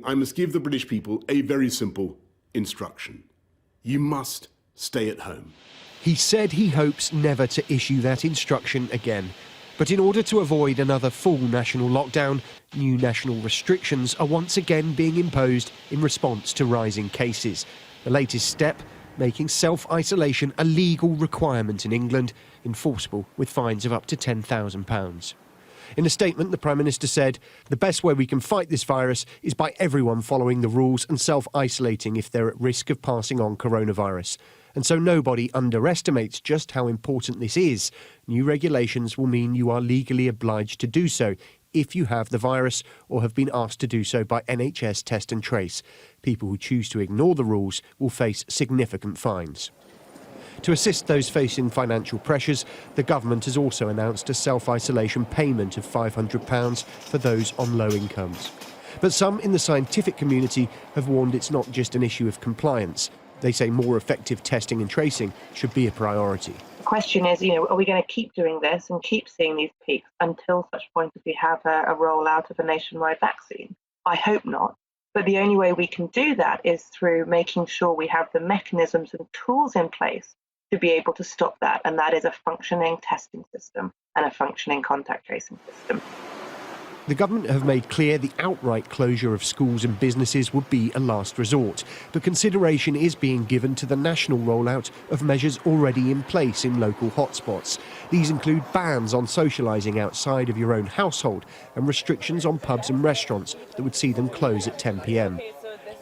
I must give the British people a very simple instruction. You must stay at home. He said he hopes never to issue that instruction again. But in order to avoid another full national lockdown, new national restrictions are once again being imposed in response to rising cases. The latest step, making self-isolation a legal requirement in England, enforceable with fines of up to £10,000. In a statement, the Prime Minister said, "The best way we can fight this virus is by everyone following the rules and self-isolating if they're at risk of passing on coronavirus. And so nobody underestimates just how important this is. New regulations will mean you are legally obliged to do so if you have the virus or have been asked to do so by NHS Test and Trace. People who choose to ignore the rules will face significant fines." To assist those facing financial pressures, the government has also announced a self-isolation payment of £500 for those on low incomes. But some in the scientific community have warned it's not just an issue of compliance. They say more effective testing and tracing should be a priority. The question is, are we going to keep doing this and keep seeing these peaks until such point as we have a rollout of a nationwide vaccine? I hope not. But the only way we can do that is through making sure we have the mechanisms and tools in place to be able to stop that, and that is a functioning testing system and a functioning contact tracing system. The government have made clear the outright closure of schools and businesses would be a last resort, but consideration is being given to the national rollout of measures already in place in local hotspots. These include bans on socialising outside of your own household and restrictions on pubs and restaurants that would see them close at 10 p.m.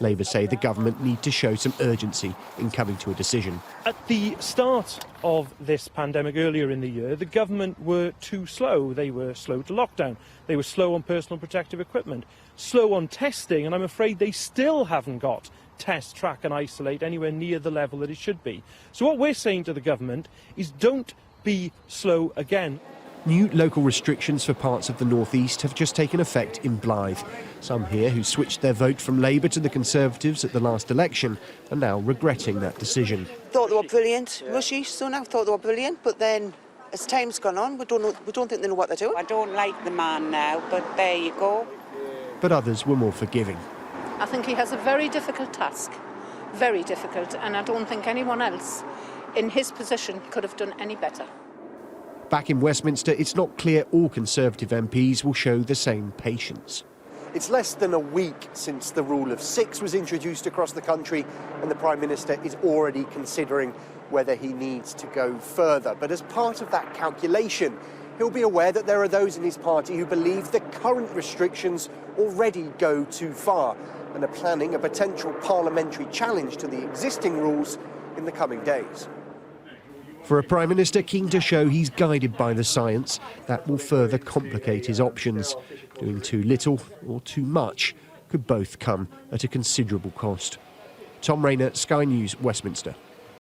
Labour say the government need to show some urgency in coming to a decision. At the start of this pandemic earlier in the year, the government were too slow. They were slow to lockdown. They were slow on personal protective equipment, slow on testing, and I'm afraid they still haven't got test, track and isolate anywhere near the level that it should be. So what we're saying to the government is don't be slow again. New local restrictions for parts of the North East have just taken effect in Blyth. Some here who switched their vote from Labour to the Conservatives at the last election are now regretting that decision. Thought they were brilliant. Rishi Sunak thought they were brilliant, but then as time's gone on, we don't think they know what they're doing. I don't like the man now, but there you go. But others were more forgiving. I think he has a very difficult task, very difficult, and I don't think anyone else in his position could have done any better. Back in Westminster, it's not clear all Conservative MPs will show the same patience. It's less than a week since the rule of 6 was introduced across the country, and the Prime Minister is already considering whether he needs to go further. But as part of that calculation, he'll be aware that there are those in his party who believe the current restrictions already go too far and are planning a potential parliamentary challenge to the existing rules in the coming days. For a Prime Minister keen to show he's guided by the science, that will further complicate his options. Doing too little or too much could both come at a considerable cost. Tom Rayner, Sky News, Westminster.